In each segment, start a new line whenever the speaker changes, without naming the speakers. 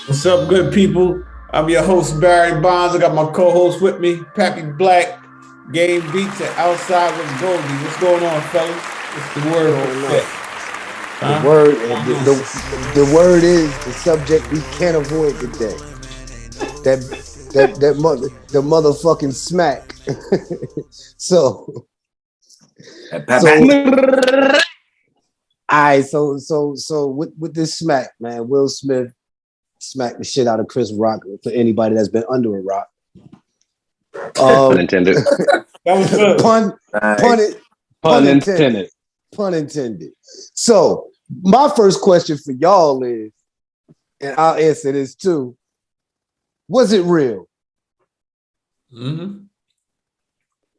What's up, good people? I'm your host, Barry Bondz. I got my co-host with me, Pappy Black. Game Beats and Outside with Goldie. What's going on, fellas? What's the word on that?
The word is the subject we can't avoid today. The motherfucking smack. so with this smack, man, Will Smith smacked the shit out of Chris Rock. For anybody that's been under a rock,
pun intended.
That was good.
Pun intended. So my first question for y'all is, and I'll answer this too: was it real?
Mm-hmm.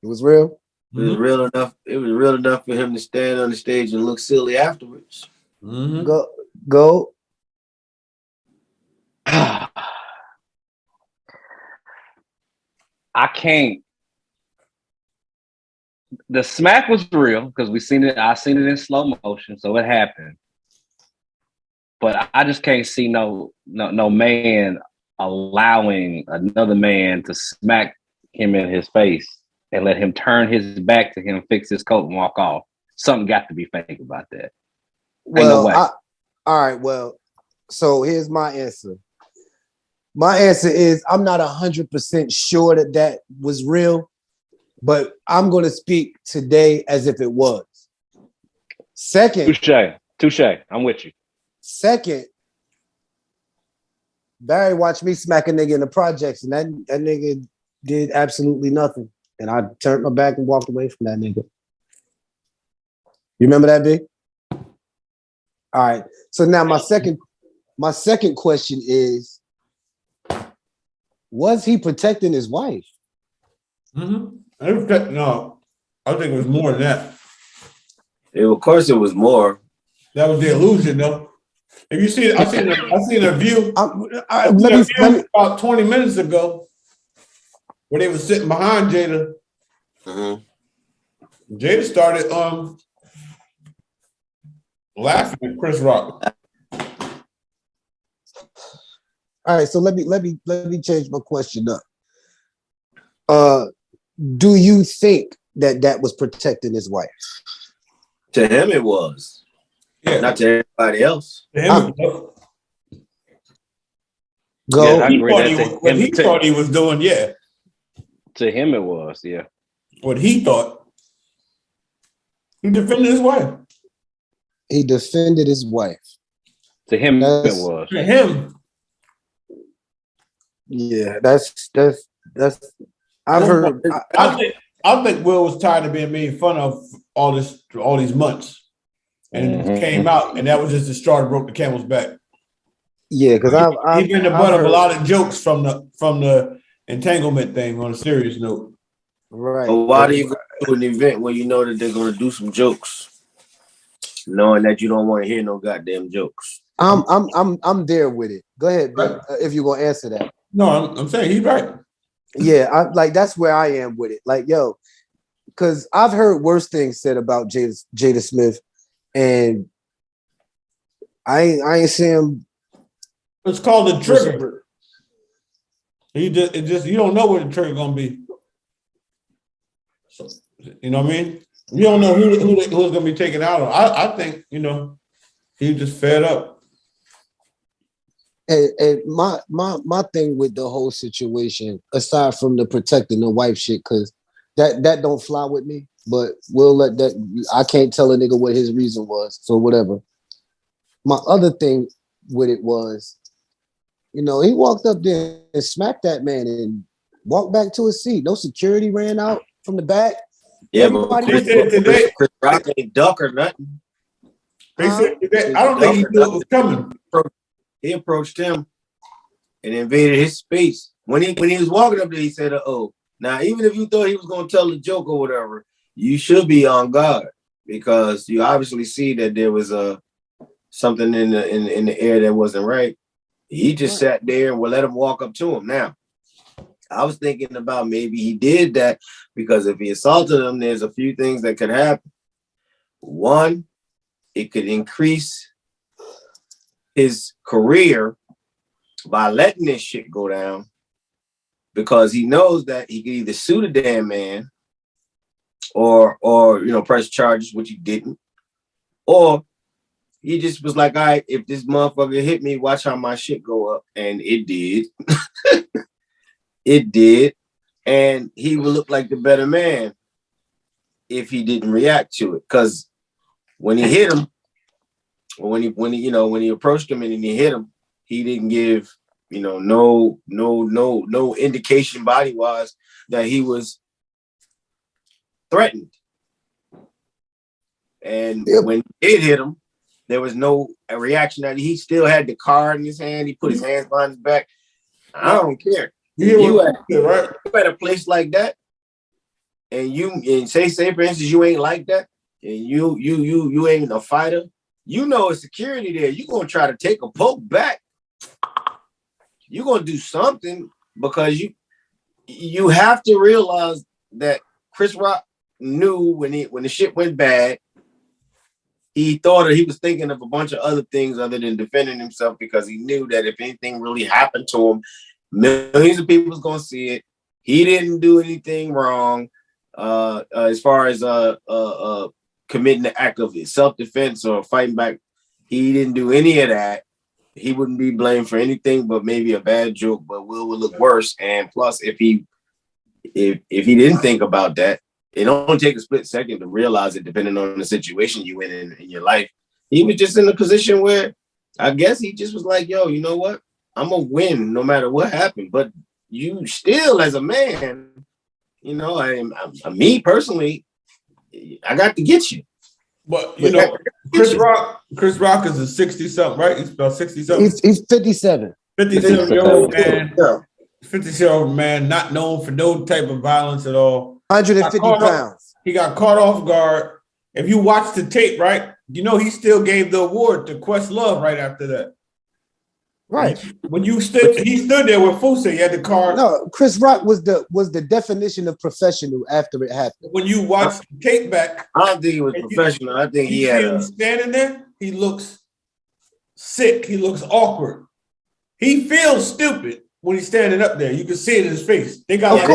It was real.
It was real enough. It was real enough for him to stand on the stage and look silly afterwards.
Mm-hmm.
Go.
I can't. The smack was real because we seen it. I seen it in slow motion, so it happened. But I just can't see no man allowing another man to smack him in his face and let him turn his back to him, fix his coat, and walk off. Something got to be fake about that.
Well, no way. All right. Well, so here's my answer. My answer is I'm not 100% sure that was real, but I'm going to speak today as if it was. Second.
Touche. I'm with you.
Second, Barry watched me smack a nigga in the projects, and that nigga did absolutely nothing. And I turned my back and walked away from that nigga. You remember that, B? All right. So now my second question is, was he protecting his wife?
Mm-hmm. No, I think it was more than that.
Of course, it was more.
That was the illusion, though. If you see, I seen a view. About 20 minutes ago, where they were sitting behind Jada. Mm-hmm. Jada started laughing at Chris Rock.
All right, so let me change my question up. Do you think that was protecting his wife?
To him, it was. Yeah. Not to everybody else.
To him,
go.
Yeah, I agree.
What he thought he was doing, yeah.
To him, it was, yeah.
What he thought. He defended his wife.
He defended his wife.
To him, it was.
To him.
Yeah, that's. I've heard.
I think Will was tired of being made fun of all these months, and it came out, and that was just the straw that broke the camel's back.
Yeah, because
he's been the butt of a lot of jokes from the entanglement thing. On a serious note,
right?
But why do you go to an event where you know that they're going to do some jokes, knowing that you don't want to hear no goddamn jokes?
I'm there with it. Go ahead, right. If you're gonna answer that.
No, I'm saying he's right.
Yeah, that's where I am with it. Like, yo, because I've heard worse things said about Jada Smith, and I ain't seen him.
It's called the trigger. You don't know where the trigger gonna be. So, you know what I mean? You don't know who's gonna be taken out on. I think he just fed up.
And my thing with the whole situation, aside from the protecting the wife shit, because that don't fly with me. But we'll let that. I can't tell a nigga what his reason was, so whatever. My other thing with it was, he walked up there and smacked that man and walked back to his seat. No security ran out from the back.
Yeah, but Chris Rock ain't duck or nothing.
They said today, I don't think he knew it was coming.
He approached him and invaded his space. When he was walking up there, he said, "Oh, now even if you thought he was going to tell a joke or whatever, you should be on guard because you obviously see that there was something in the air that wasn't right." He just sat there and would let him walk up to him. Now, I was thinking about maybe he did that because if he assaulted him, there's a few things that could happen. One, it could increase his career by letting this shit go down because he knows that he could either sue the damn man or press charges, which he didn't, or he just was like, all right, if this motherfucker hit me, watch how my shit go up. And it did. It did. And he would look like the better man if he didn't react to it. Because when he hit him, or when he approached him and he hit him, he didn't give, no indication body-wise that he was threatened. And when it hit him, there was no reaction. That he still had the card in his hand. He put his hands behind his back. I don't care. You at a place like that, and say for instance you ain't like that, and you ain't a fighter. It's security there. You gonna try to take a poke back. You gonna do something because you have to realize that Chris Rock knew when the shit went bad. He thought he was thinking of a bunch of other things other than defending himself because he knew that if anything really happened to him, millions of people was gonna see it. He didn't do anything wrong as far as committing the act of self-defense or fighting back. He didn't do any of that. He wouldn't be blamed for anything but maybe a bad joke, but Will would look worse. And plus, if he didn't think about that, it only take a split second to realize it, depending on the situation you in your life. He was just in a position where I guess he just was like, yo, you know what? I'm going to win no matter what happened. But you still, as a man, me personally, I got to get you.
But, Chris Rock is a 60-something, right? He's about 60-something.
He's 57.
57-year-old man. 57-year-old man, not known for no type of violence at all.
150 pounds.
He got caught off guard. If you watch the tape, right, he still gave the award to Questlove right after that.
Right.
When he stood there with Fusa, he had the card.
No, Chris Rock was the definition of professional after it happened.
When you watch the tape back,
I don't think he was professional. I think he had
standing there. He looks sick. He looks awkward. He feels stupid when he's standing up there. You can see it in his face. They got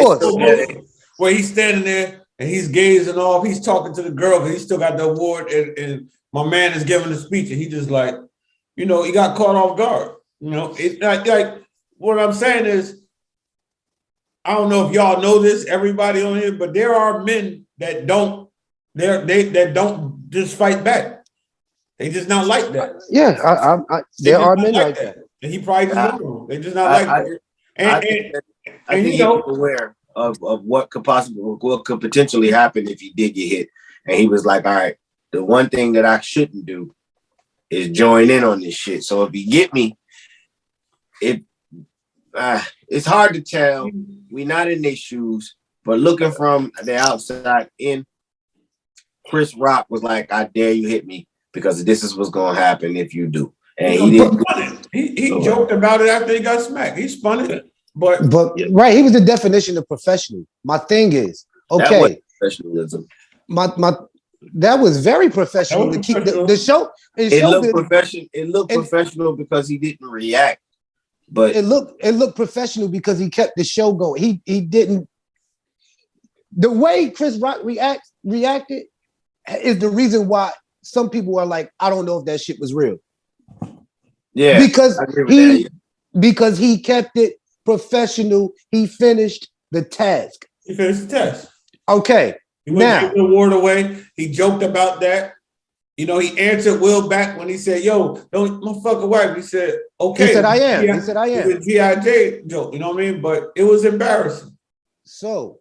where he's standing there and he's gazing off. He's talking to the girl because he still got the award, and my man is giving the speech, and he just like, he got caught off guard. It's like what I'm saying is, I don't know if y'all know this, everybody on here, but there are men that don't just fight back. They just not like that.
Yeah, there are men like that.
And he probably just know. They just not like that.
I think he was aware of what could potentially happen if he did get hit. And he was like, all right, the one thing that I shouldn't do is join in on this shit. So if he get me, it's hard to tell. We're not in their shoes, but looking from the outside in, Chris Rock was like, I dare you hit me because this is what's going to happen if you do. And he didn't.
He joked about it after he got smacked. He spun it. But
right, he was the definition of professional. My thing is, okay,
that professionalism.
That was very professional to keep the show.
It looked professional because he didn't react. But
it looked professional because he kept the show going. He didn't. The way Chris Rock reacted is the reason why some people are like, I don't know if that shit was real.
Yeah,
because he kept it professional. He finished the task.
He finished the test.
Okay.
He wouldn't give the award away. He joked about that. He answered Will back when he said, yo, don't motherfucker wife. He said, okay.
He said, I am. He said, I am.
It was a G.I.J. joke, you know what I mean? But it was embarrassing.
So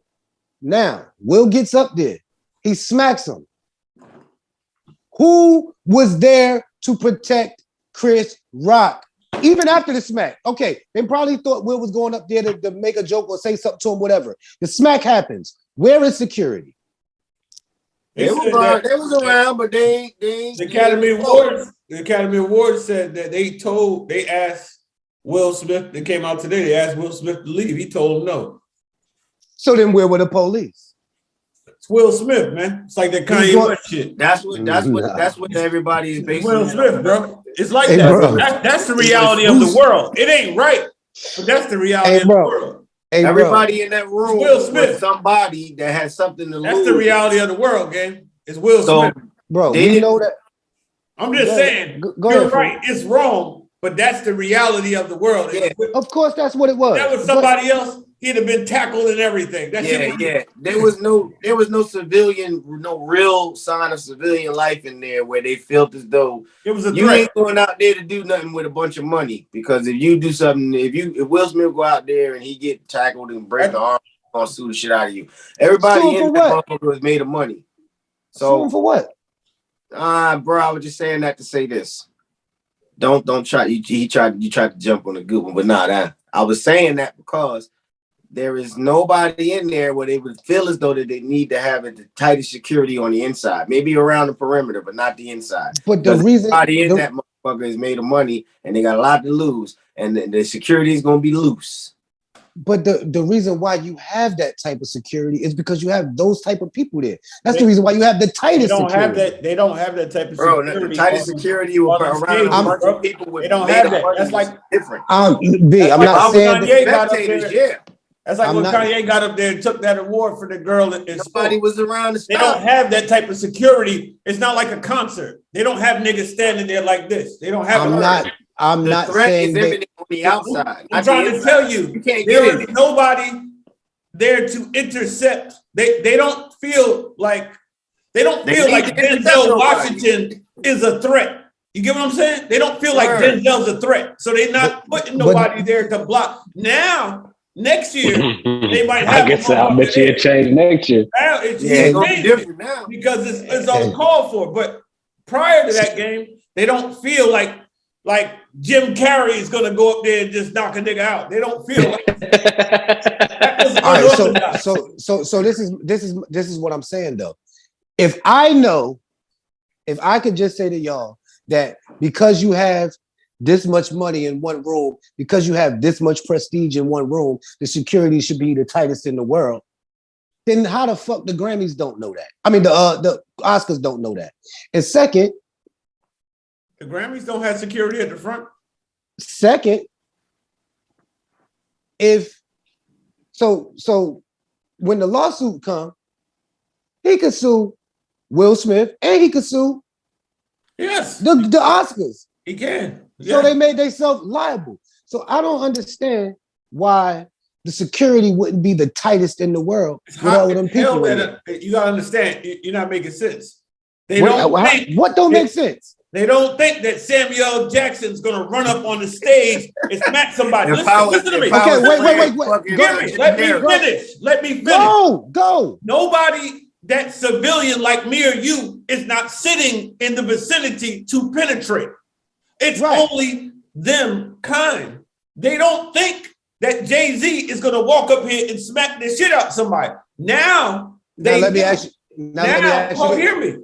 now Will gets up there. He smacks him. Who was there to protect Chris Rock? Even after the smack. Okay, they probably thought Will was going up there to make a joke or say something to him, whatever. The smack happens. Where is security?
They was around, but they
the Academy Awards said that they asked Will Smith, they came out today, they asked Will Smith to leave. He told them no.
So then where were the police?
It's Will Smith, man. It's like that Kanye West shit.
That's what everybody is basing.
Will Smith, bro. It's like
Hey,
that.
bro.
That's the reality of the world. It ain't right, but that's the reality of the world.
Hey,
everybody in that room
Will Smith.
was somebody that has something to lose.
That's the reality of the world, gang. It's Will Smith.
Bro, you know that.
I'm just saying, you're right. It's wrong, but that's the reality of the world.
Yeah.
Of course, that's what it was.
That was somebody else. He'd have been tackled and everything.
There was no civilian, no real sign of civilian life in there where they felt as though
it was a
you
threat.
ain't going out there to do nothing with a bunch of money. Because if you do something, if Will Smith go out there and he get tackled and break the arm, gonna sue the shit out of you. Everybody in that motherfucker was made of money. So
for what?
Bro, I was just saying that to say this. Don't try. You tried to jump on a good one, but nah. I was saying that because there is nobody in there where they would feel as though that they need to have the tightest security on the inside, maybe around the perimeter, but not the inside.
But the reason
everybody in that motherfucker is made of money and they got a lot to lose, and the security is gonna be loose.
But the reason why you have that type of security is because you have those type of people there. That's the reason why you have the tightest security.
They don't have that type of
security.
Bro,
the tightest security around a bunch of people with
they don't have that. That's like
different.
I'm not saying
that. That's like when Kanye got up there and took that award for the girl that
nobody was around.
They don't have that type of security. It's not like a concert. They don't have niggas standing there like this. They don't have.
I'm not saying
that on the outside.
I'm trying to tell you, there is nobody there to intercept. They don't feel like Denzel Washington is a threat. You get what I'm saying? They don't feel like Denzel's a threat, so they're not putting nobody there to block. Now, next year they might have.
I bet you it changed next year.
Now it's different now because it's on call for. But prior to that game, they don't feel like Jim Carrey is gonna go up there and just knock a nigga out. They don't feel like that.
All right, so this is what I'm saying though. If I could just say to y'all that because you have this much money in one room, because you have this much prestige in one room, the security should be the tightest in the world. Then how the fuck the Grammys don't know that? I mean, the Oscars don't know that. And second,
the Grammys don't have security at the front.
Second, so when the lawsuit comes, he could sue Will Smith and he could sue the Oscars.
He can. Yeah.
So they made themselves liable. So I don't understand why the security wouldn't be the tightest in the world with all of them people.
You gotta understand, you're not making sense.
What don't make sense?
They don't think that Samuel Jackson's gonna run up on the stage and smack somebody. Listen to me.
Okay, wait.
Let me finish.
Go.
Nobody that civilian like me or you is not sitting in the vicinity to penetrate. It's only them kind. They don't think that Jay-Z is gonna walk up here and smack the shit out somebody. Now let me ask you. Hear me.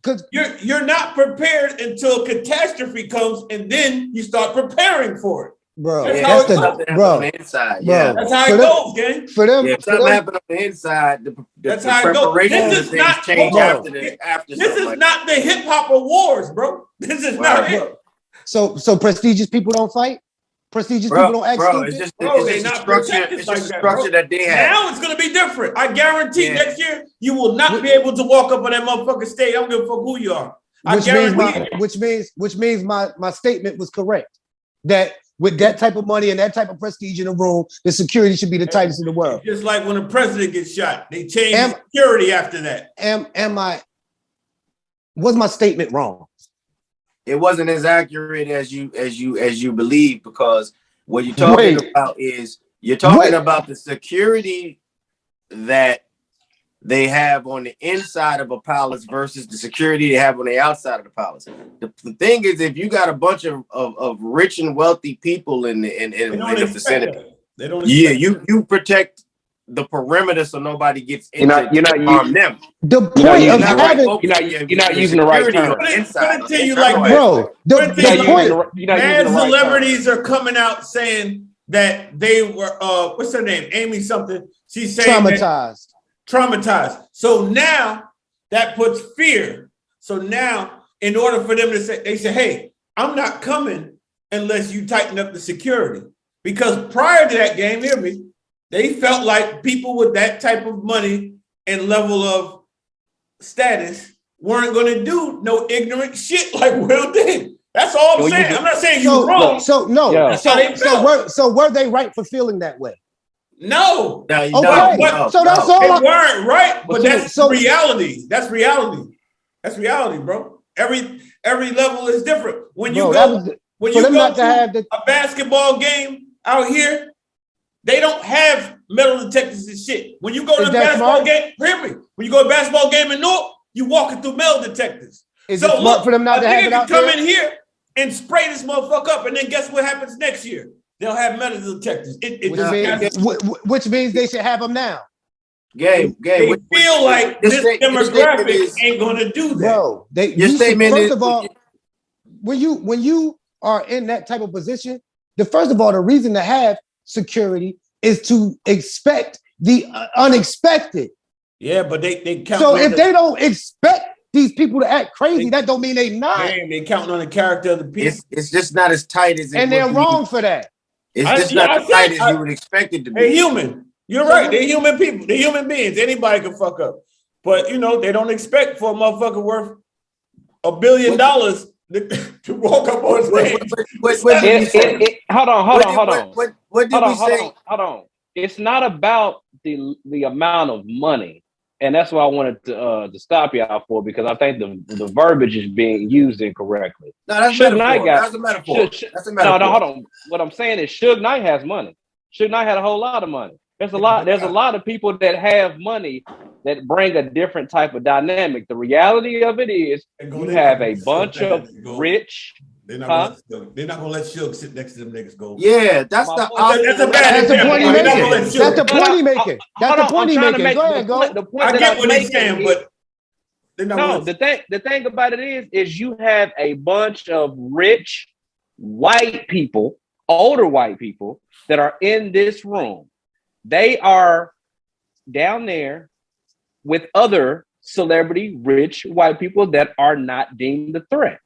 Because you're not prepared until catastrophe comes, and then you start preparing for it.
Bro,
that's how it goes. On the inside. Yeah,
that's how it goes, gang.
For them,
if something happens on the inside,
that's how it goes. This is not change after. This is not the hip hop awards, bro. This is not it.
So prestigious people don't fight. Prestigious people don't act stupid.
It's just a structure that they have.
Now it's gonna be different. I guarantee next year you will not be able to walk up on that motherfucking stage. I don't give a fuck who you are. Which means
my statement was correct. That with that type of money and that type of prestige in the room, the security should be the tightest in the world.
Just like when a president gets shot, they change security after that.
Was my statement wrong?
It wasn't as accurate as you believe, because what you're talking about is about the security that they have on the inside of a palace versus the security they have on the outside of the palace. The thing is, if you got a bunch of rich and wealthy people in the vicinity, you protect the perimeter so nobody gets in.
You're not
harm them.
The point of having
you're not using the right term.
Put it to you like this.
Bro, the point.
Mad celebrities are coming out saying that they were what's her name? Amy something. She's saying
traumatized.
traumatized. So now that puts fear. So now, in order for them to say, they say, hey, I'm not coming unless you tighten up the security. Because prior to that game, hear me, they felt like people with that type of money and level of status weren't going to do no ignorant shit like Will did. That's all I'm saying. I'm not saying you're wrong.
So were they right for feeling that way?
No.
So that's all.
They weren't right, but that's reality. That's reality. That's reality, bro. Every level is different. When you go to a basketball game out here, they don't have metal detectors and shit. When you go to a basketball game, hear me. When you go to a basketball game in Newark, you walking through metal detectors. So look, for them not to have it out there? Come in here and spray this motherfucker up, and then guess what happens next year? They'll have metal detectors.
Which means they should have them now.
They feel like this demographic ain't going to do that.
Bro, first of all, when you are in that type of position, first of all, the reason to have security is to expect the unexpected.
Yeah, but they count.
So if they don't expect these people to act crazy, that don't mean they not.
Man, they counting on the character of the people.
It's just not as tight as it
and they're wrong for that.
It's just not as tight as you would expect it to be.
They're human. You're right. They're human people. They're human beings. Anybody can fuck up. But, they don't expect for a motherfucker worth $1 billion to walk up on stage.
Hold on. What did we say? Hold on. It's not about the amount of money. And that's what I wanted to stop y'all for, because I think the verbiage is being used incorrectly.
No, that's a metaphor. That's a metaphor.
No, hold on. What I'm saying is Suge Knight has money. Suge Knight had a whole lot of money. There's a lot of people that have money that bring a different type of dynamic. The reality of it is you have a bunch of rich.
They're not gonna let Suge sit next to them niggas. Go.
Yeah, that's the
point he making. That's the point he making. That's the point he making. Go ahead, go.
I get what he's saying, but
the thing about it is you have a bunch of rich white people, older white people that are in this room. They are down there with other celebrity rich white people that are not deemed a threat.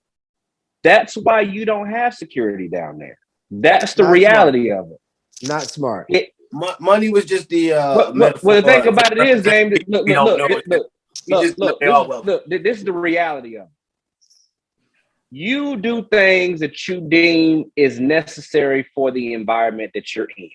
That's why you don't have security down there. That's the reality of it.
Not smart.
Money was just the
the thing about it is, James, look, this is the reality of it. You do things that you deem is necessary for the environment that you're in.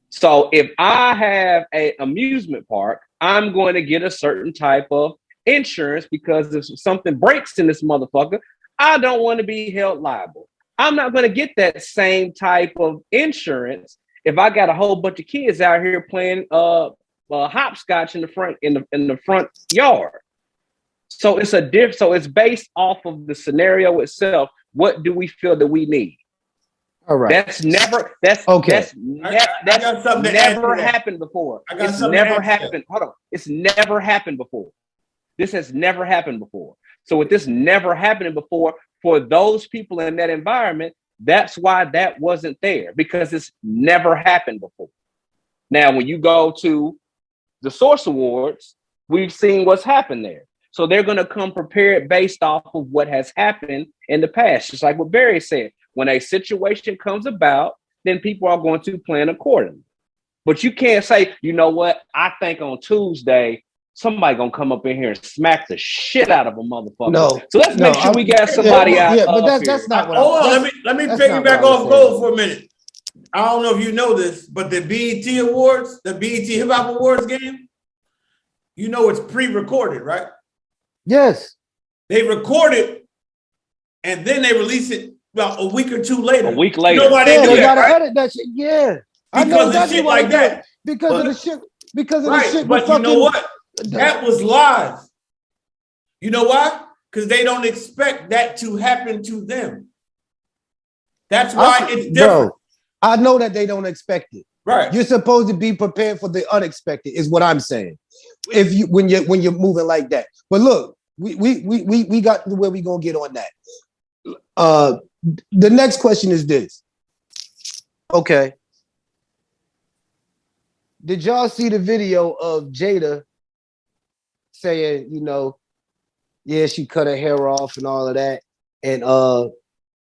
So if I have an amusement park, I'm going to get a certain type of insurance, because if something breaks in this motherfucker, I don't want to be held liable. I'm not going to get that same type of insurance if I got a whole bunch of kids out here playing hopscotch in the front yard. So it's So it's based off of the scenario itself. What do we feel that we need?
All right.
That's never happened before. It's never happened. Hold on. It's never happened before. This has never happened before. So with this never happening before, for those people in that environment, that's why that wasn't there, because it's never happened before. Now, when you go to the Source Awards, we've seen what's happened there. So they're going to come prepared based off of what has happened in the past. Just like what Barry said, when a situation comes about, then people are going to plan accordingly. But you can't say, you know what, I think on Tuesday, somebody gonna come up in here and smack the shit out of a motherfucker.
No.
So let's make sure we got somebody out.
Yeah, but that's not what
hold on, let me piggyback off Gold for a minute. I don't know if you know this, but the BET Awards, the BET Hip Hop Awards game, it's pre-recorded, right?
Yes.
They record it and then they release it about a week or two later.
A week later.
You know why they do
they
that,
gotta
right?
edit that shit. Yeah.
Because of shit like that.
Because of the shit. Because of the shit.
But you know what? That was live. You know why? Because they don't expect that to happen to them. That's why it's different.
Bro, I know that they don't expect it.
Right.
You're supposed to be prepared for the unexpected, is what I'm saying. When you're moving like that. But look, we got to where we gonna get on that. The next question is this. Okay. Did y'all see the video of Jada saying, you know, yeah, she cut her hair off and all of that, and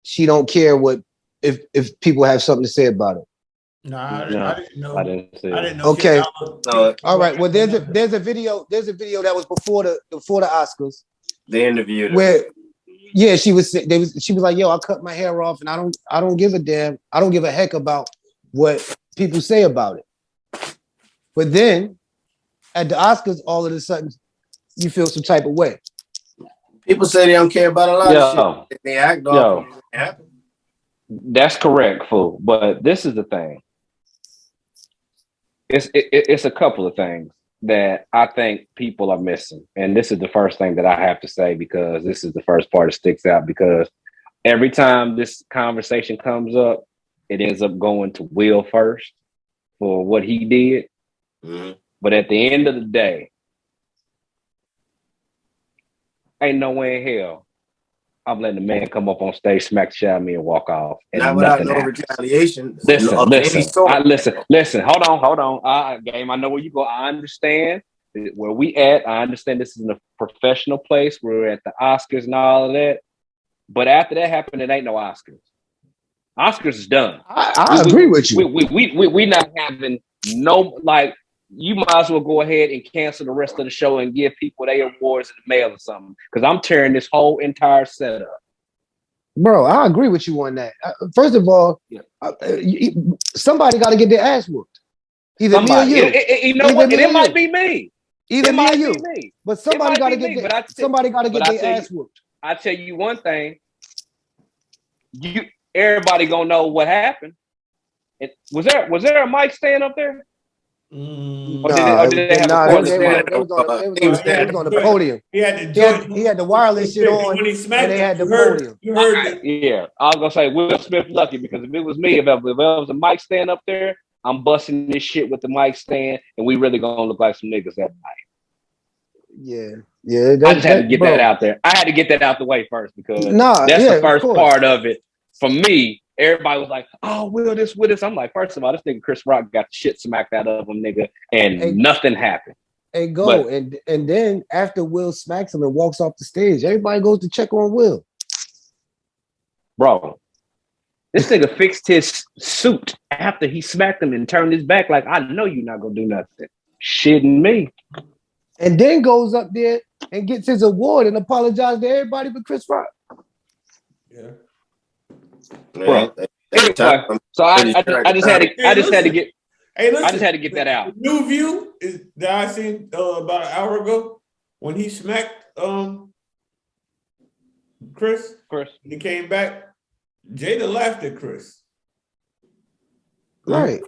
she don't care what if people have something to say about it.
Nah,
No,
I didn't know.
I didn't see
I
it.
didn't know.
Okay. All right. Well, there's a video that was before the Oscars.
They interviewed her.
Where, yeah, she was like, yo, I cut my hair off, and I don't give a damn. I don't give a heck about what people say about it. But then at the Oscars, all of a sudden, you feel some type of way.
People say they don't care about a lot of shit. They act off.
That's correct, fool. But this is the thing. It's a couple of things that I think people are missing. And this is the first thing that I have to say, because this is the first part that sticks out, because every time this conversation comes up, it ends up going to Will first for what he did. Mm-hmm. But at the end of the day, ain't no way in hell I'm letting the man come up on stage, smack the shit out of me, and walk off. And
not without no retaliation.
Listen. Hold on. Game, I know where you go. I understand where we at. I understand this is in a professional place. We're at the Oscars and all of that. But after that happened, it ain't no Oscars. Oscars is done.
I agree with you.
We not having no, like, you might as well go ahead and cancel the rest of the show and give people their awards in the mail or something, because I'm tearing this whole entire setup.
Bro, I agree with you on that. First of all, somebody got to get their ass whooped. Either me or you.
You know what? It might be me.
Either me or you. But somebody got to get their ass whooped.
I tell you one thing. Everybody gonna know what happened. Was there a mic stand up there?
It was on the podium. He had the wireless shit on, when he smacked, and they had the podium.
You heard it. Yeah, I was gonna say Will Smith lucky, because if it was me, if there was a mic stand up there, I'm busting this shit with the mic stand, and we really gonna look like some niggas that night.
Yeah.
I just had to get that out there. I had to get that out the way first, because that's the first part of it. For me, everybody was like, "Oh, Will this with us?" I'm like, first of all, this nigga Chris Rock got the shit smacked out of him, nigga, and nothing happened.
And then after Will smacks him and walks off the stage, everybody goes to check on Will.
Bro, this nigga fixed his suit after he smacked him and turned his back like, I know you're not gonna do nothing. Shitting me.
And then goes up there and gets his award and apologizes to everybody but Chris Rock.
Yeah.
Bro. Anyway, so I just had to get that out.
The new view that I seen about an hour ago, when he smacked Chris, he came back. Jada laughed at Chris.
Right.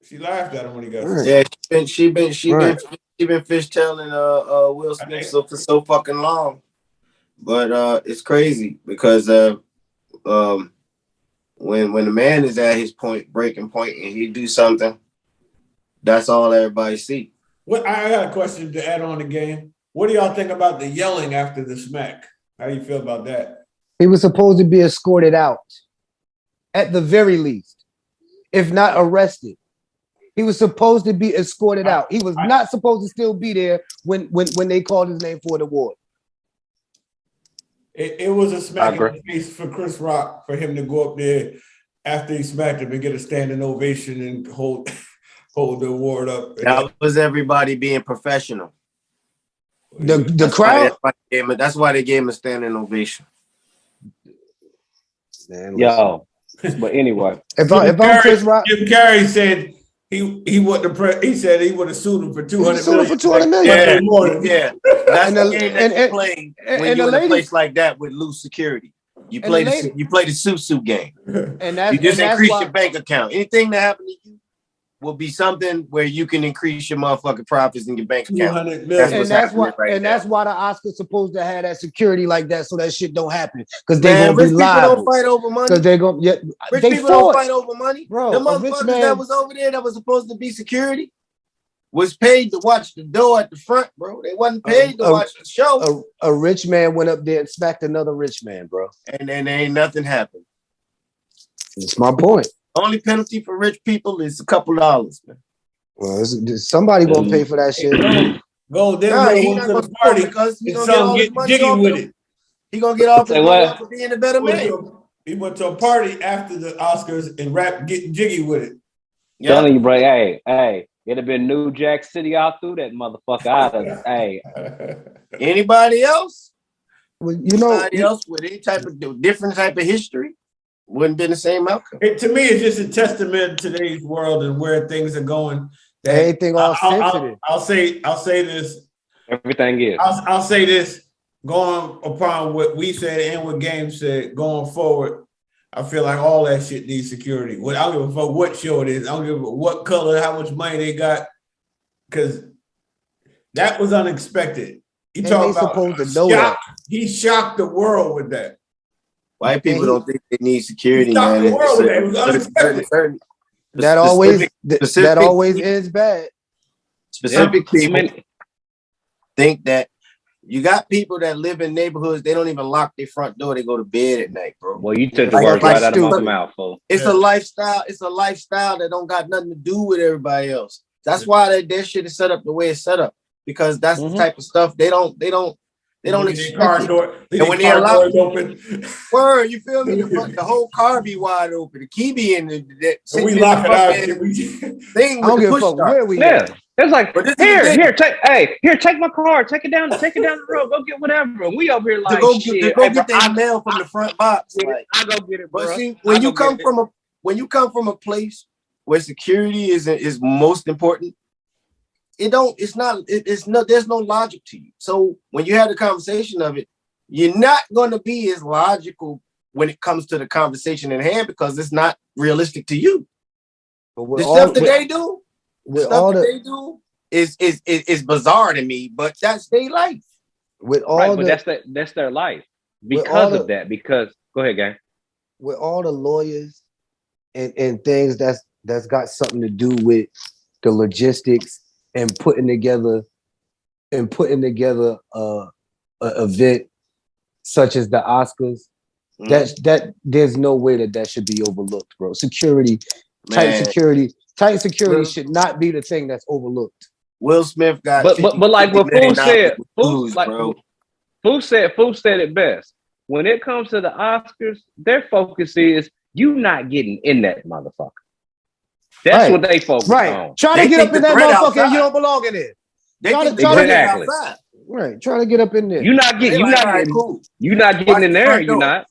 She laughed at him when he got
sick. Yeah, she been fishtailing Will Smith for so fucking long. But it's crazy because when the man is at his breaking point, and he do something, that's all everybody see.
What I got a question to add on the game. What do y'all think about the yelling after the smack? How do you feel about that?
He was supposed to be escorted out, at the very least, if not arrested. He was supposed to be escorted out. He was not supposed to still be there when they called his name for the award.
It was a smack in the face for Chris Rock for him to go up there after he smacked him and get a standing ovation and hold the award up.
That was everybody being professional.
The crowd.
That's why they gave him a standing ovation.
Man, yo, but anyway,
if I'm Chris Rock,
Jim Carrey said he wouldn't. He said he would have sued him for $200 million.
For $200 million.
Yeah. That's the game that you play when you're in a place like that with loose security. You play the suit game.
And that's,
you just increase your bank account. Anything that happened to you will be something where you can increase your motherfucking profits in your bank account.
That's why the Oscars supposed to have that security like that, so that shit don't happen. Because they're gonna be liable.
People don't fight over money.
Because they're gonna
rich people don't fight over money.
Bro,
the motherfuckers that was over there that was supposed to be security was paid to watch the door at the front, bro. They wasn't paid to watch the show.
A rich man went up there and smacked another rich man, bro.
And then ain't nothing happened.
That's my point.
Only penalty for rich people is a couple dollars, man.
Well, somebody gonna pay for that shit.
Go there,
Nah, he
go
not
to
gonna
the party
because he
and
gonna get all his
get
money
jiggy
off
with
him.
it.
He gonna get off his
Say
money
what?
off of being a better man.
He went to a party after the Oscars and rap getting jiggy with it.
Yeah.
Telling you, bro. Hey, it'd have been New Jack City all through that motherfucker. Hey,
Anybody else?
Well,
Anybody else with any type of different type of history wouldn't been the same outcome.
To me, it's just a testament to today's world and where things are going. That
anything all sensitive.
I'll say this.
everything is.
I'll say this. Going upon what we said and what Game said, going forward, I feel like all that shit needs security. I don't give a fuck what show it is. I don't give a fuck what color, how much money they got, because that was unexpected. He talking about
supposed to know that.
He shocked the world with that.
White people don't think they need security,
He shocked
man.
the world with that. It was unexpected.
That always ends bad.
Specific people think that you got people that live in neighborhoods, they don't even lock their front door, they go to bed at night, bro.
Well, you took the words right out of my mouth, fool.
It's a lifestyle, that don't got nothing to do with everybody else. That's why that shit is set up the way it's set up. Because that's the type of stuff they don't expect. And when they allow open, word, you feel me? The whole car be wide open. The key be in the
we lock it out.
Thing with the push start.
Where we
at. It's like take my car, take it down the road, go get whatever. And we over here like
go get that mail from the front box. Like,
I go get it, bro.
But see, when you come from a place where security is most important, there's no logic to you. So when you have the conversation of it, you're not going to be as logical when it comes to the conversation in hand because it's not realistic to you. The stuff that they do is bizarre to me, but that's their life.
That's their life because of that. Because go ahead, gang.
With all the lawyers and things that's got something to do with the logistics and putting together a event such as the Oscars, that there's no way that should be overlooked, bro. Tight security should not be the thing that's overlooked.
Will Smith got,
but like what Fool said, Fool said it best. When it comes to the Oscars, their focus is you not getting in that motherfucker. That's what they focus on.
Try to get up in that motherfucker and you don't belong in it. Try to get outside. Right. Try to get up in there.
You're not getting in there. You're not.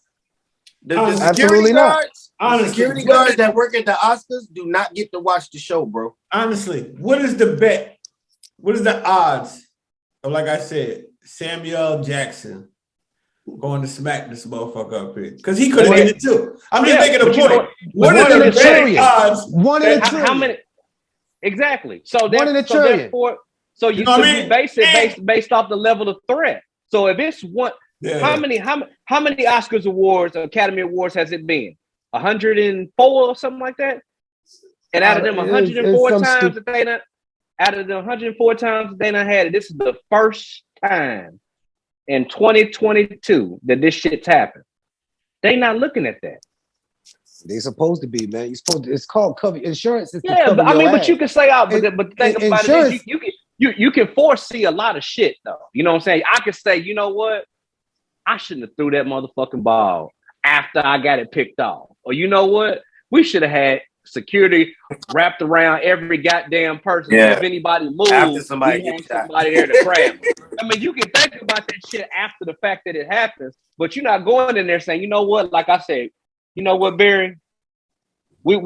Absolutely not.
The security guards that work at the Oscars do not get to watch the show, bro.
Honestly, what is the bet? What is the odds of, like I said, Samuel Jackson going to smack this motherfucker up here? Because he could have did it too. I'm just making a point. What are the betting odds?
1 in a trillion.
How many? Exactly. So
1 in a trillion.
So you base it based off the level of threat. So if it's one, how many Oscars awards, Academy Awards has it been? 104 or something like that? And out of them 104 times that they done had it, this is the first time in 2022 that this shit's happened. They not looking at that.
They supposed to be, man. It's called cover insurance.
But you can say but the thing about it is you can foresee a lot of shit though. You know what I'm saying? I can say, you know what? I shouldn't have threw that motherfucking ball after I got it picked off. Or you know what? We should have had security wrapped around every goddamn person. If anybody moves, after somebody there to grab them. I mean, you can think about that shit after the fact that it happens, but you're not going in there saying, you know what? Like I said, you know what, Barry? We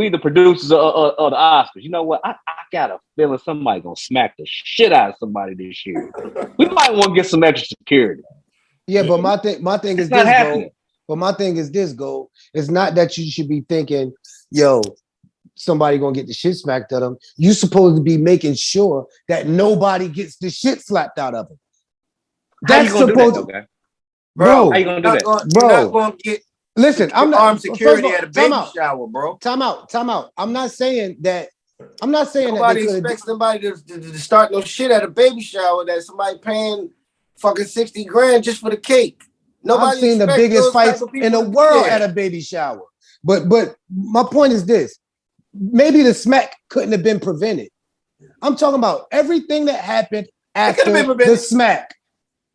the producers of the Oscars. You know what? I got a feeling somebody gonna smack the shit out of somebody this year. We might want to get some extra security.
Yeah, but my thing is this, Gold. But my thing is this, Gold. It's not that you should be thinking, yo, somebody gonna get the shit smacked out of them. You supposed to be making sure that nobody gets the shit slapped out of them. That's supposed to, bro. How you gonna do that, bro? You're not gonna get. Listen, I'm not armed security at a baby shower, bro. Time out. I'm not saying that. Nobody expects somebody to start no shit at a baby shower that somebody paying fucking 60 grand just for the cake. Nobody. I've seen the biggest fights in the world at a baby shower. But my point is this: maybe the smack couldn't have been prevented. I'm talking about everything that happened after the smack.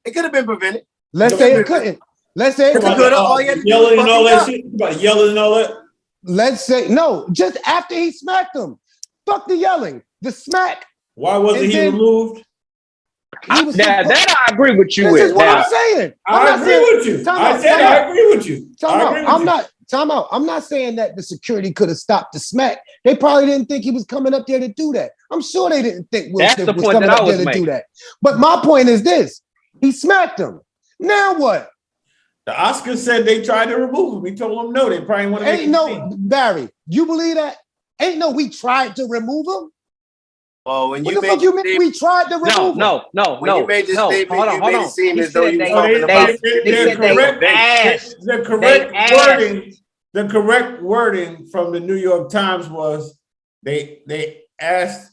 It could have been prevented.
Let's say it couldn't. Let's say it
About
couldn't.
yelling and all that shit. About yelling and all that.
Let's say no. Just after he smacked him, fuck the yelling. The smack.
Why wasn't he removed?
That I agree with you
this
with.
Is what I'm saying.
I agree with you. I agree with you.
I'm not saying that the security could have stopped the smack. They probably didn't think he was coming up there to do that. I'm sure they didn't think Will Smith was coming up there to do that. But my point is this: he smacked him. Now what?
The Oscars said they tried to remove him. He told them no. They probably want to make him
Barry. You believe that? Ain't no. We tried to remove him.
Oh, when
what the fuck you mean we tried to remove him?
No.
When you made this statement,
hold on.
made it seem as though you talking
about
the correct wording from the New York Times was they asked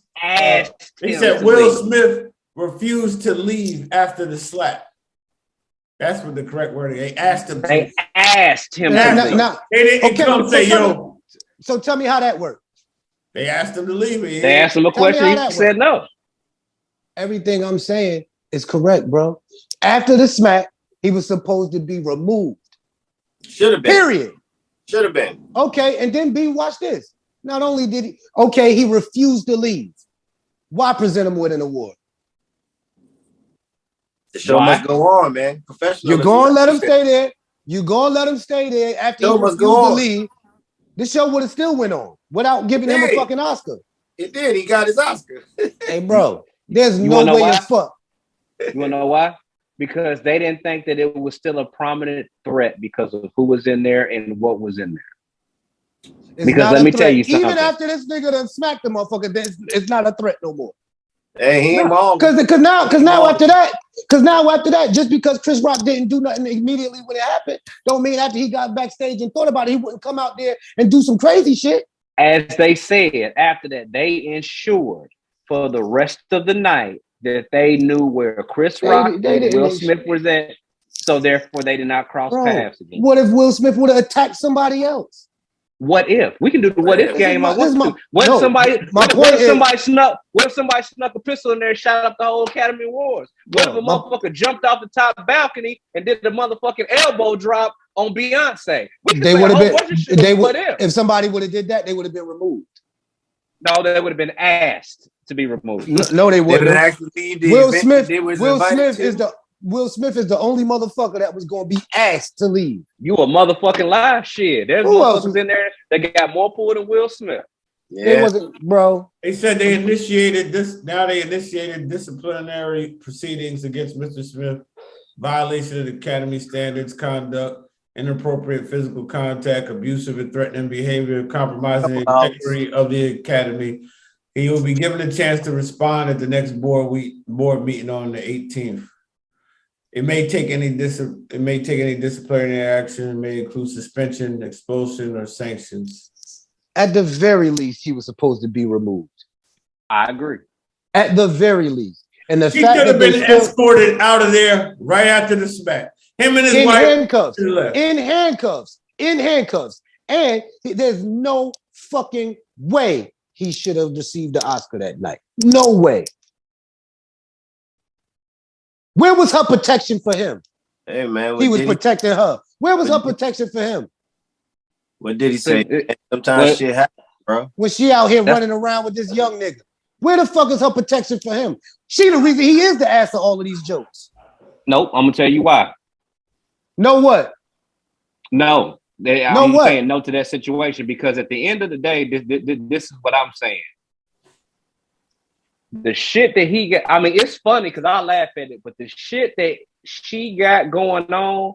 they said Will Smith refused to leave after the slap. That's what the correct wording. They asked him.
They asked him.
They didn't come say yo.
So tell me how that worked.
They asked him to leave.
They asked him a question. He said no.
Everything I'm saying is correct, bro. After the smack, he was supposed to be removed.
Should have been.
Period.
Should have been.
Okay, and then B, watch this. Not only did he refused to leave. Why present him with an award?
The show must go on, man. Professional.
You're going to let him stay there. You're going to let him stay there after he refused to leave. The show would have still went on without giving him a fucking Oscar.
It did. He got his Oscar.
Hey, bro, there's no way in fuck.
You want to know why? Because they didn't think that it was still a prominent threat because of who was in there and what was in there. Because let me tell you something.
Even after this nigga done smacked the motherfucker, it's not a threat no more.
Hey, he ain't wrong.
Because now after that, just because Chris Rock didn't do nothing immediately when it happened, don't mean after he got backstage and thought about it, he wouldn't come out there and do some crazy shit.
As they said, after that, they ensured for the rest of the night that they knew where Chris Rock and Will Smith was at, so therefore they did not cross paths again.
What if Will Smith would have attacked somebody else?
What if? We can do the what if game. What if somebody snuck a pistol in there and shot up the whole Academy Awards? What if a motherfucker jumped off the top balcony and did the motherfucking elbow drop on Beyonce?
If somebody would have did that, they would have been removed.
No, they would have been asked to be removed.
No, they wouldn't. Will Smith is the only motherfucker that was going to be asked to leave.
You a motherfucking lie, shit. There's motherfuckers in there that got more pull than Will Smith.
Yeah. It wasn't, bro.
They said they initiated this. Now they initiated disciplinary proceedings against Mr. Smith, violation of the Academy standards, conduct, inappropriate physical contact, abusive and threatening behavior, compromising the integrity of the Academy. He will be given a chance to respond at the next board meeting on the 18th. It may take any disciplinary action. It may include suspension, expulsion, or sanctions.
At the very least, he was supposed to be removed.
I agree.
At the very least, and
he could have been escorted out of there right after the smack. Him and his wife
in handcuffs, and there's no fucking way he should have received the Oscar that night. No way. Where was her protection for him?
Hey man,
he was protecting her. Where was her protection for him?
What did he say? Sometimes shit happens, bro.
When she out here running around with this young nigga, where the fuck is her protection for him? She the reason he is the ass of all of these jokes.
Nope, I'm gonna tell you why.
No what?
No, I'm saying no to that situation because at the end of the day, this is what I'm saying. The shit that he got, I mean, it's funny because I laugh at it, but the shit that she got going on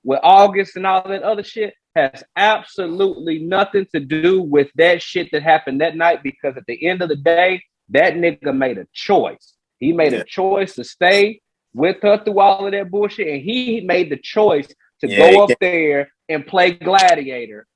with August and all that other shit has absolutely nothing to do with that shit that happened that night because at the end of the day, that nigga made a choice. He made a choice to stay with her through all of that bullshit, and he made the choice to go up there and play gladiator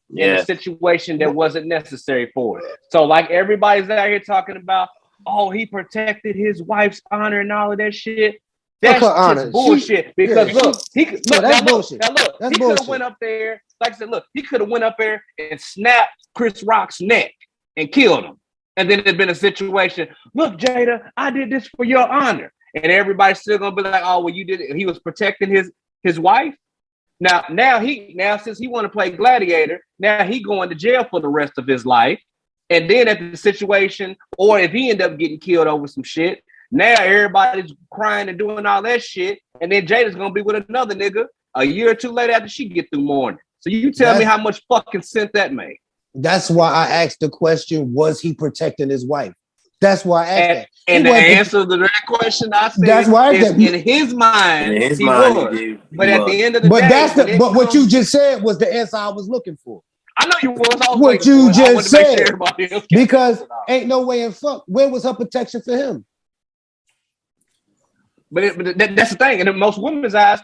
in a situation that wasn't necessary for it. So like everybody's out here talking about, oh, he protected his wife's honor and all of that shit. That's just bullshit. Because he could have went up there. Like I said, look, he could have went up there and snapped Chris Rock's neck and killed him. And then there's been a situation, look, Jada, I did this for your honor. And everybody's still gonna be like, oh, well, you did it. He was protecting his wife. Now since he want to play gladiator, now he going to jail for the rest of his life. And then at the situation, or if he end up getting killed over some shit, now everybody's crying and doing all that shit. And then Jada's gonna be with another nigga a year or two later after she get through mourning. So you tell me how much fucking sense that made.
That's why I asked the question, was he protecting his wife? That's why I asked that.
And the answer to that question, I said,
that's why
in his mind, he was. But at the end of the day,
but what you just said was the answer I was looking for.
I know you was.
What you just said. Because ain't no way in fuck. Where was her protection for him?
But that's the thing. And in most women's eyes,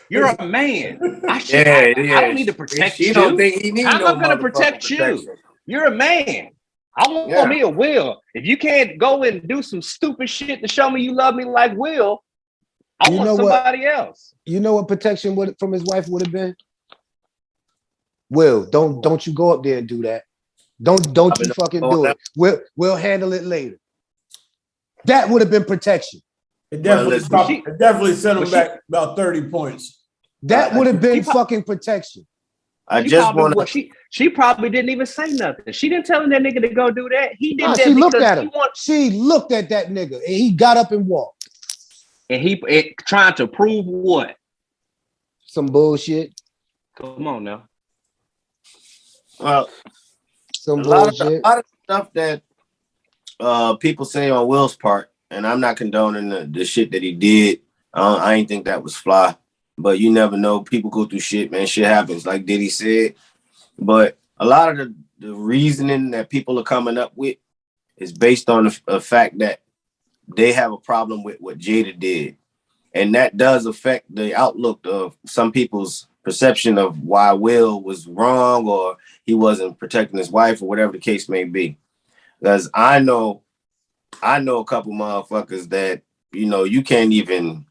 you're a man. I don't need to protect you.
Don't think he needs
I'm not going to protect you. You're a man. I want me a Will. If you can't go and do some stupid shit to show me you love me like Will, I want somebody else.
You know what protection from his wife would have been? Will, don't you go up there and do that. Don't you fucking do it. We'll handle it later. That would have been protection.
It definitely sent him back about 30 points.
That would have been fucking protection.
She probably didn't even say nothing. She didn't tell him that nigga to go do that. He did that.
She looked at him. She looked at that nigga and he got up and walked.
And he trying to prove what?
Some bullshit.
Come on now.
Well,
some
a
bullshit.
lot of stuff that people say on Will's part, and I'm not condoning the shit that he did. I ain't think that was fly. But you never know. People go through shit, man. Shit happens, like Diddy said. But a lot of the reasoning that people are coming up with is based on the fact that they have a problem with what Jada did. And that does affect the outlook of some people's perception of why Will was wrong or he wasn't protecting his wife or whatever the case may be. Because I know a couple motherfuckers that, you can't even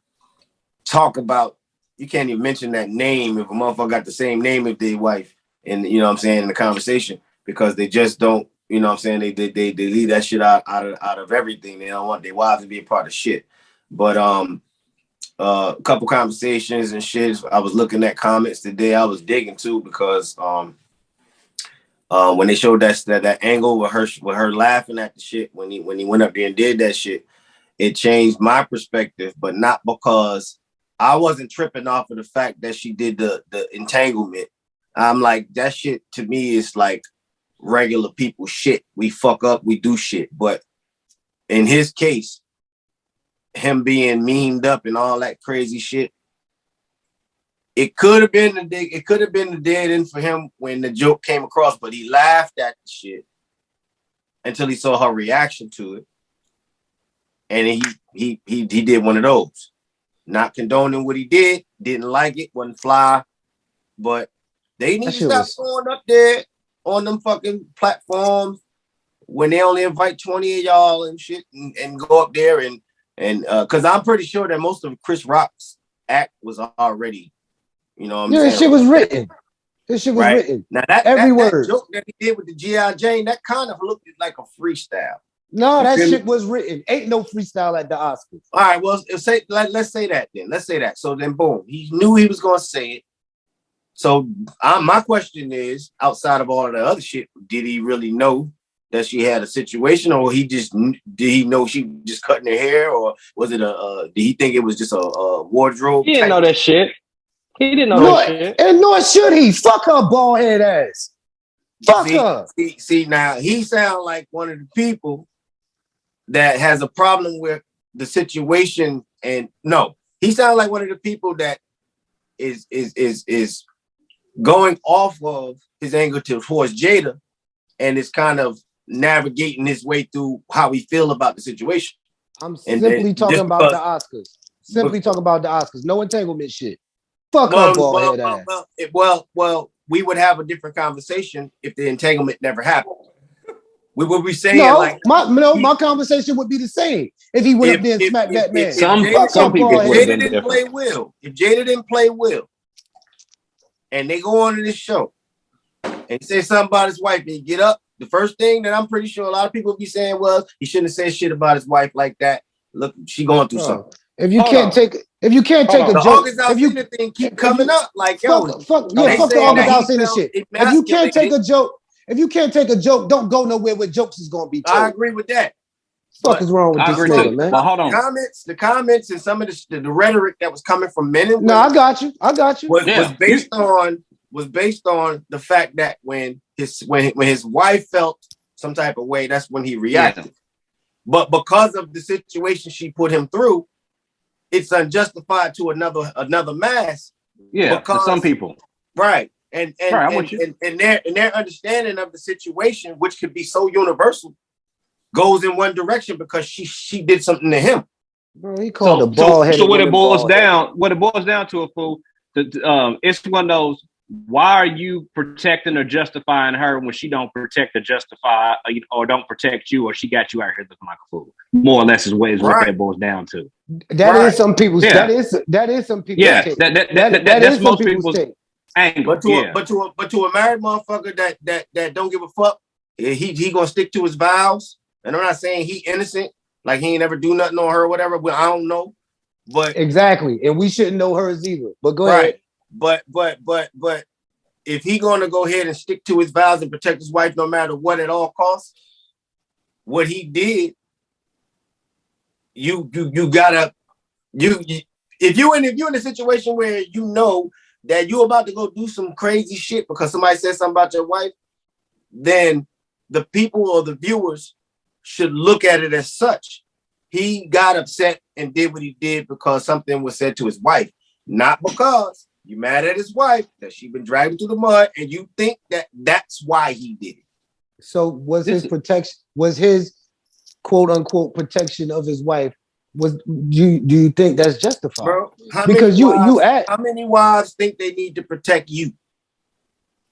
talk about. You can't even mention that name if a motherfucker got the same name as their wife, and in the conversation, because they just don't, they leave that shit out of everything. They don't want their wives to be a part of shit. But a couple conversations and shit. I was looking at comments today. I was digging too because when they showed that angle with her laughing at the shit when he went up there and did that shit, it changed my perspective, but not because I wasn't tripping off of the fact that she did the entanglement. I'm like, that shit to me is like regular people shit. We fuck up, we do shit. But in his case, him being memed up and all that crazy shit, it could have been the dead end for him when the joke came across, but he laughed at the shit until he saw her reaction to it. And he did one of those. Not condoning what he did, didn't like it, wasn't fly, but they need to stop going up there on them fucking platforms when they only invite 20 of y'all and shit and go up there and because I'm pretty sure that most of Chris Rock's act was already, saying?
This shit was written. Written.
Now
every word.
That joke that he did with the G.I. Jane, that kind of looked like a freestyle.
No, that shit was written. Ain't no freestyle at the Oscars.
All right, well, let's say that then. Let's say that. So then, boom, he knew he was going to say it. So my question is, outside of all of the other shit, did he really know that she had a situation, or did he know she was just cutting her hair, or was it did he think it was just a wardrobe?
He didn't know that shit. He didn't know that shit.
And nor should he. Fuck her bald head ass. Fuck her.
See, now he sounds like one of the people that has a problem with the situation, and no, he sounds like one of the people that is going off of his anger towards Jada, and is kind of navigating his way through how he feel about the situation.
I'm simply talking about the Oscars. Talking about the Oscars. No entanglement shit. Fuck her bald head ass.
Well, we would have a different conversation if the entanglement never happened. We would be saying
my conversation would be the same if he went up there and smacked that man.
Some people
Jada didn't play Will. If Jada didn't play Will, and they go on to this show and say something about his wife, and he get up, the first thing that I'm pretty sure a lot of people be saying was he shouldn't have said shit about his wife like that. Look, she going through something.
If you can't take a joke,
August Alsina thing keep coming up, like
fuck the August Alsina shit. If you can't take a joke, don't go nowhere where jokes is gonna be told.
I agree with that.
Fuck is wrong with this nigga, man?
Well, hold on.
The comments and some of the rhetoric that was coming from men and women.
No, I got you.
Was based on the fact that when his wife felt some type of way, that's when he reacted. Yeah. But because of the situation she put him through, it's unjustified to another mass.
Yeah, because, to some people,
right? And their understanding of the situation, which could be so universal, goes in one direction because she did something to him.
Bro, he called a bald head.
So what it boils down to, a fool, it's one of those. Why are you protecting or justifying her when she don't protect or justify or don't protect you, or she got you out here looking like a fool? More or less is what that boils down to.
That is some people's. Yeah. That is some people's.
Yeah,
take.
That's most people's angle.
But to a married motherfucker that don't give a fuck, he gonna stick to his vows. And I'm not saying he innocent, like he ain't never do nothing on her or whatever. But I don't know. But
exactly, and we shouldn't know hers either. But go ahead.
But if he gonna go ahead and stick to his vows and protect his wife no matter what at all costs, what he did, you gotta if you're in a situation where you know that you're about to go do some crazy shit because somebody said something about your wife, then the people or the viewers should look at it as such. He got upset and did what he did because something was said to his wife, not because you mad at his wife that she been dragged through the mud and you think that that's why he did it.
So was his quote unquote protection of his wife, do you think that's justified?
Bro, how many wives think they need to protect you?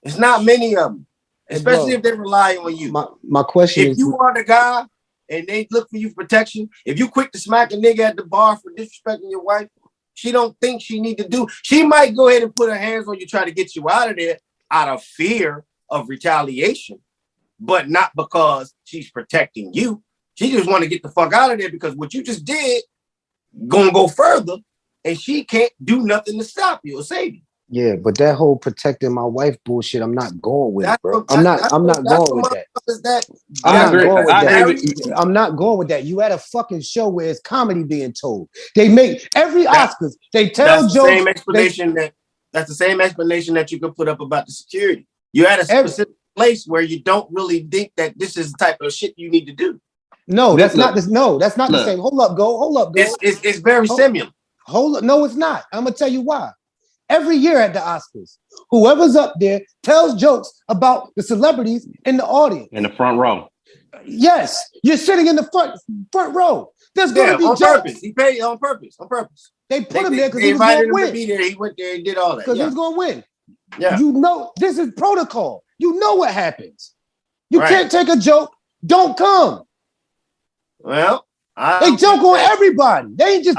It's not many of them, especially if they rely on you.
My question is,
if you are the guy and they look for you for protection, if you quick to smack a nigga at the bar for disrespecting your wife, she don't think she need to do. She might go ahead and put her hands on you, try to get you out of there out of fear of retaliation, but not because she's protecting you. She just want to get the fuck out of there because what you just did gonna go further, and she can't do nothing to stop you or save you.
Yeah, but that whole protecting my wife bullshit, I'm not going with it, bro. I'm not going with that. I'm not going with that. You had a fucking show where it's comedy being told. They make every Oscars. They tell jokes.
That's the same explanation that you could put up about the security. You had a specific place where you don't really think that this is the type of shit you need to do.
No, that's not this. No, that's not the same. Hold up, go.
It's very similar.
Hold up. No, it's not. I'm gonna tell you why. Every year at the Oscars, whoever's up there tells jokes about the celebrities in the audience.
In the front row.
Yes, you're sitting in the front row. There's going to be
on
jokes.
Purpose. He paid on purpose.
They put him there because he was going to win.
To be there. He went there and did all that.
Because he was going to win.
Yeah.
You know, this is protocol. You know what happens. You can't take a joke. Don't come.
Well,
they joke on everybody. They ain't just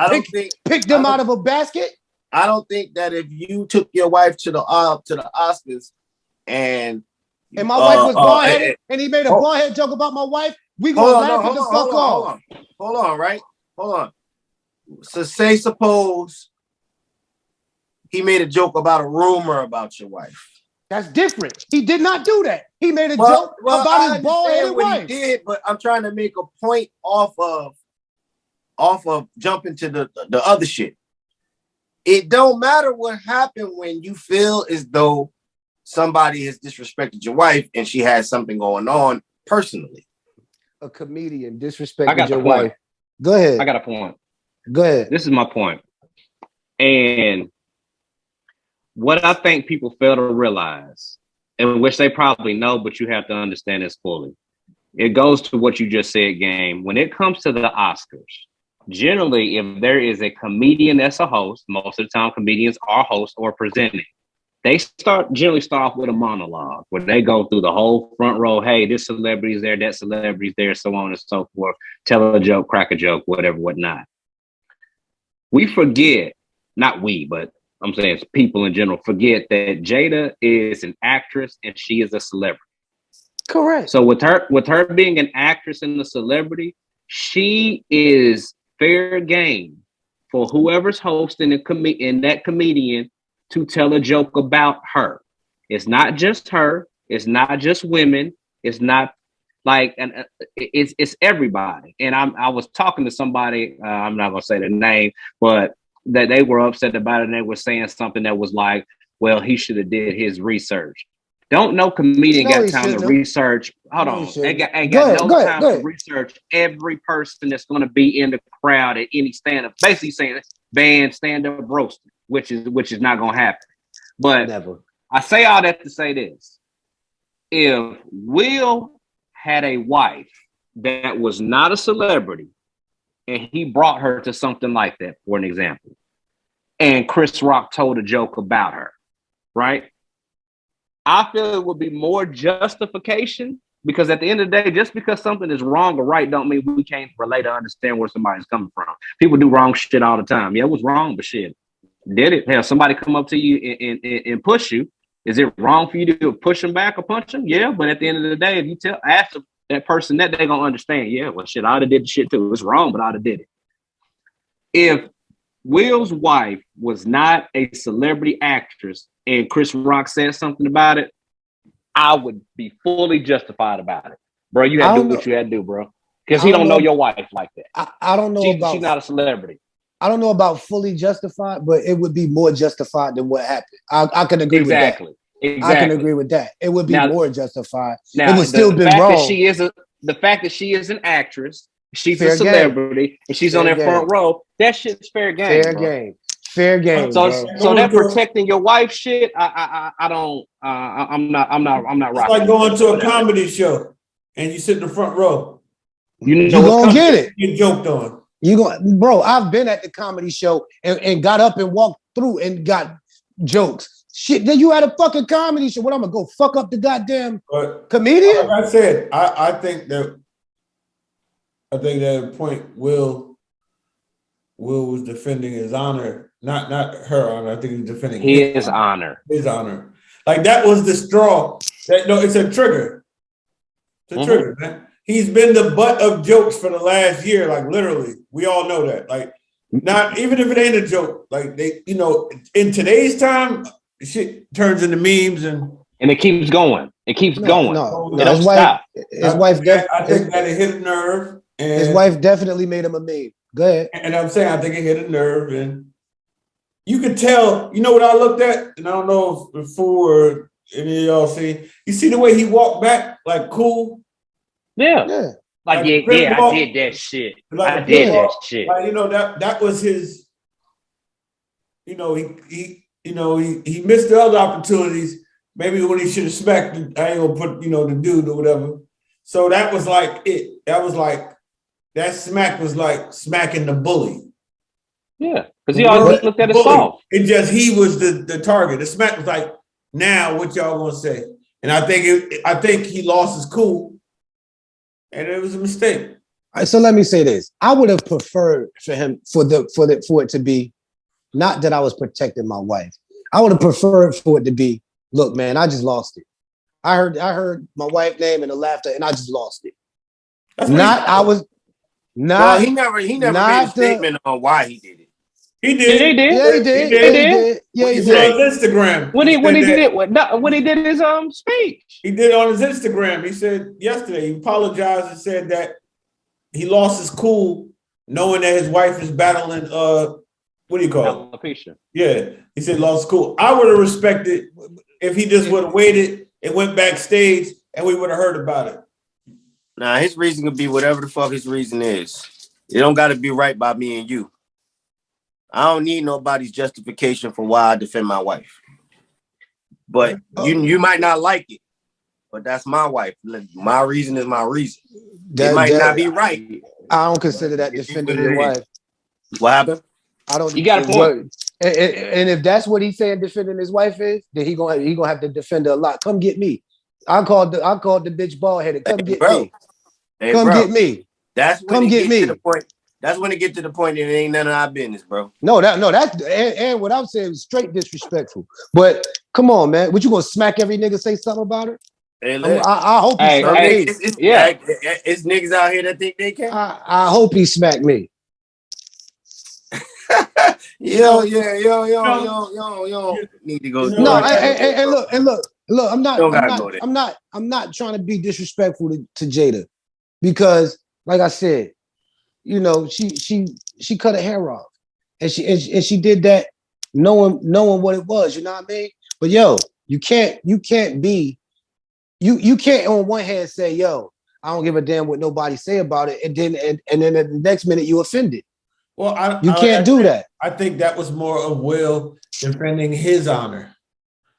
pick them out of a basket.
I don't think that if you took your wife to the Oscars and
my wife was blonde-headed and he made a blonde-head joke about my wife, we gonna laugh it the fuck off.
Hold on. So suppose he made a joke about a rumor about your wife.
That's different. He did not do that. He made a joke about his bald-headed wife.
He did, but I'm trying to make a point off of jumping to the other shit. It don't matter what happened when you feel as though somebody has disrespected your wife and she has something going on personally.
A comedian disrespected your wife. Go ahead.
I got a point.
Go ahead.
This is my point. And what I think people fail to realize, and which they probably know, but you have to understand this fully. It goes to what you just said, Game. When it comes to the Oscars, generally, if there is a comedian that's a host, most of the time comedians are hosts or presenting. They generally start off with a monologue where they go through the whole front row. Hey, this celebrity's there, that celebrity's there, so on and so forth. Tell a joke, crack a joke, whatever, whatnot. We forget, not we, but I'm saying people in general forget that Jada is an actress and she is a celebrity.
Correct.
So with her being an actress and a celebrity, she is fair game for whoever's hosting that comedian to tell a joke about her. It's not just her. It's not just women. It's not like, and it's everybody. And I was talking to somebody. I'm not gonna say the name, but that they were upset about it. And they were saying something that was like, "Well, he should have did his research." Don't no comedian got time to research. Hold on, ain't got no time to research every person that's going to be in the crowd at any stand-up. Basically saying band stand-up roasting, which is not going to happen. But never. I say all that to say this: if Will had a wife that was not a celebrity, and he brought her to something like that, for an example, and Chris Rock told a joke about her, right? I feel it would be more justification, because at the end of the day, just because something is wrong or right don't mean we can't relate or understand where somebody's coming from. People do wrong shit all the time. Yeah, it was wrong, but shit, did it? Hell, somebody come up to you and push you. Is it wrong for you to push them back or punch them? Yeah, but at the end of the day, if you ask that person that, they're gonna understand. Yeah, well, shit, I would have did the shit too. It was wrong, but I would have did it. If Will's wife was not a celebrity actress and Chris Rock said something about it, I would be fully justified about it. Bro, you had to do what you had to do, bro. Because he don't know your wife like that.
I don't know
she's not a celebrity.
I don't know about fully justified, but it would be more justified than what happened. I can agree with that. Exactly. I can agree with that. It would be more justified. It would still be wrong.
The fact that she is an actress, she's a celebrity, and she's on that front row, that shit's fair game.
Fair game.
So that protecting your wife shit, I'm not rocking.
It's like going to a comedy show and you sit in the front row.
You gonna get it.
You joked on.
Bro, I've been at the comedy show and got up and walked through and got jokes. Shit, then you had a fucking comedy show. What, I'm gonna go fuck up the goddamn comedian?
Like I said, I think that point Will was defending his honor, not her honor. I think he's defending
his honor.
His honor. Like that was the straw. It's a trigger. It's a trigger, man. He's been the butt of jokes for the last year, like literally. We all know that. Like, not even if it ain't a joke, like they, in today's time, shit turns into memes and
it keeps going. It keeps going.
No,
it don't stop.
His wife.
I think that it hit a nerve. And
his wife definitely made him a meme. Go ahead.
And I'm saying I think it hit a nerve, and you could tell. You know what I looked at, and I don't know if Fool or any of y'all see. You see the way he walked back, like cool.
Yeah. Like I did that shit. Like, I did that shit.
Like, that was his. He missed the other opportunities. Maybe when he should have smacked. I ain't gonna put the dude or whatever. So that was like it. That was like. That smack was like smacking the bully.
Yeah, because he always looked at it soft.
It just he was the target. The smack was like, now what y'all gonna say? And I think he lost his cool, and it was a mistake.
All right, so let me say this: I would have preferred for him for it to be not that I was protecting my wife. I would have preferred for it to be, look, man, I just lost it. I heard my wife's name and the laughter, and I just lost it. He never
made a statement on why he did it.
He did.
Yeah, he did.
Yeah, he
did.
did.
On his Instagram.
When he did his speech.
He did it on his Instagram. He said yesterday, he apologized and said that he lost his cool knowing that his wife is battling what do you call
alopecia.
It? Yeah. He said lost his cool. I would have respected if he just would have waited and went backstage and we would have heard about it.
Nah, his reason could be whatever the fuck his reason is. It don't got to be right by me and you. I don't need nobody's justification for why I defend my wife. But you might not like it, but that's my wife. My reason is my reason. It might not be right.
I don't consider that defending your wife.
What happened?
I don't.
You got a point.
And if that's what he's saying defending his wife is, then he gonna have to defend her a lot. Come get me. I called the bitch bald headed. Come get me. Come get me.
That's when get to the point. That's when it get to the point that it ain't none of our business, bro.
That's what I'm saying is straight disrespectful. But come on, man. What you gonna smack every nigga say something about her?
Hey, look.
I hope he smacked me.
It's niggas out here that think they can.
I hope he smacked me.
Yo, need to go.
No, and look. I'm not trying to be disrespectful to Jada, because, like I said, you know, she cut her hair off, and she did that knowing what it was. You know what I mean? But yo, you can't on one hand say, yo, I don't give a damn what nobody say about it, and then at the next minute you offended.
Well,
you can't do that.
I think that was more of Will defending his honor.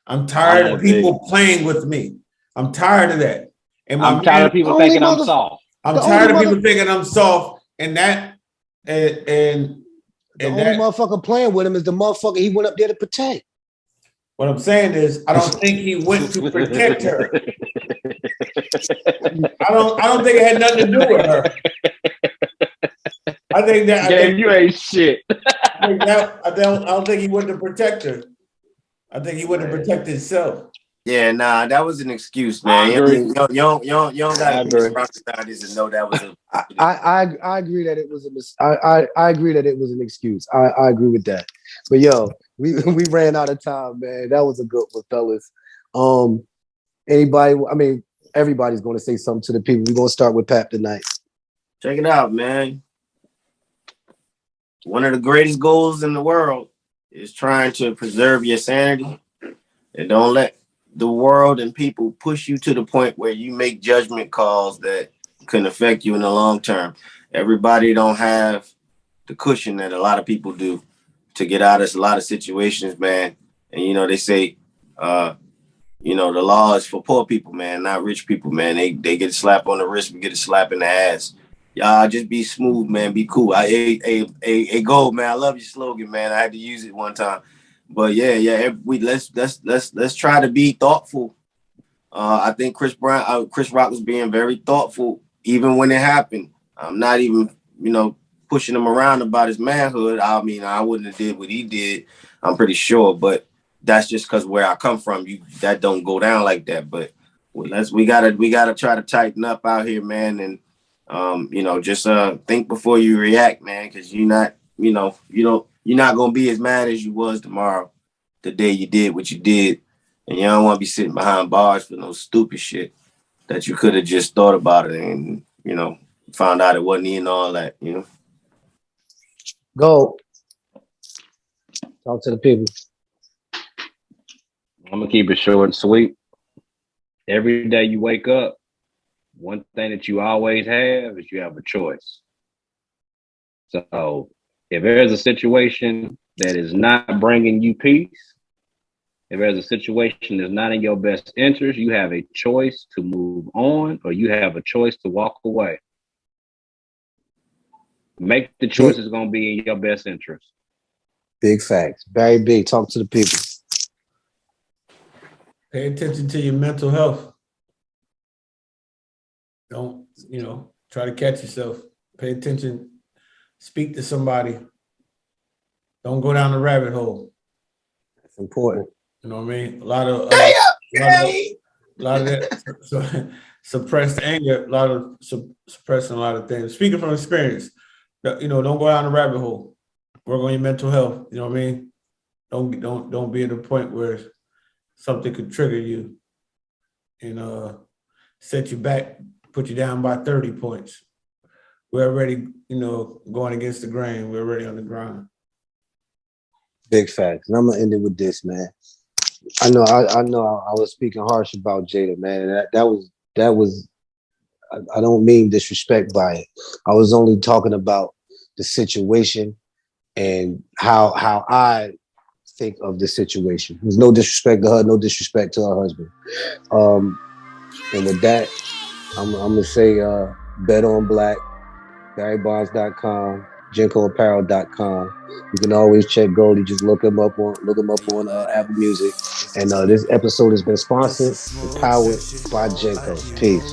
I'm tired of people playing with me. I'm tired of that. And
I'm tired of people thinking I'm soft.
I'm tired of people thinking I'm soft, and that and
the only motherfucker playing with him is the motherfucker he went up there to protect.
What I'm saying is, I don't think he went to protect her. I don't think it had nothing to do with her. I think
you ain't shit.
I don't think he went to protect her. I think he went to protect himself.
Yeah, nah, that was an excuse, man. You don't gotta be rockstars and know that was a.
I agree that it was I agree that it was an excuse. I agree with that. But yo, we ran out of time, man. That was a good one, fellas. Anybody? I mean, everybody's going to say something to the people. We're going to start with Papp tonight.
Check it out, man. One of the greatest goals in the world is trying to preserve your sanity, and don't let the world and people push you to the point where you make judgment calls that can affect you in the long term. Everybody don't have the cushion that a lot of people do to get out of a lot of situations, man. And, you know, they say, you know, the law is for poor people, man, not rich people, man. They get a slap on the wrist, we get a slap in the ass. Y'all just be smooth, man. Be cool. A Gold, man. I love your slogan, man. I had to use it one time. But yeah. Let's try to be thoughtful. I think Chris Rock was being very thoughtful, even when it happened. I'm not even, you know, pushing him around about his manhood. I mean, I wouldn't have did what he did. I'm pretty sure, but that's just because where I come from, that don't go down like that. But we gotta try to tighten up out here, man, and you know, just think before you react, man, because you're not gonna be as mad as you was tomorrow, the day you did what you did, and you don't want to be sitting behind bars for no stupid shit that you could have just thought about it and, you know, found out it wasn't even all that, you know.
Go talk to the people.
I'm gonna keep it short and sweet. Every day you wake up, one thing that you always have is you have a choice. So if there's a situation that is not bringing you peace, if there's a situation that's not in your best interest, you have a choice to move on, or you have a choice to walk away. Make the choice that's going to be in your best interest.
Big facts. Barry B, talk to the people.
Pay attention to your mental health. Don't, you know, try to catch yourself. Pay attention. Speak to somebody. Don't go down the rabbit hole.
That's important.
You know what I mean? A lot of that suppressed anger, a lot of suppressing a lot of things. Speaking from experience, you know, don't go down the rabbit hole. Work on your mental health. You know what I mean? Don't be at a point where something could trigger you and set you back, put you down by 30 points. We're already, you know, going against the grain. We're already on the ground.
Big facts. And I'm gonna end it with this, man. I know I was speaking harsh about Jada, man. That was I don't mean disrespect by it. I was only talking about the situation and how I think of the situation. There's no disrespect to her, no disrespect to her husband. And with that, I'm gonna say bet on black, barrybondzmgmt, jenkoapparel.com. You can always check Goldie. Just look him up on Apple Music. And this episode has been sponsored and powered by Jenko. Peace.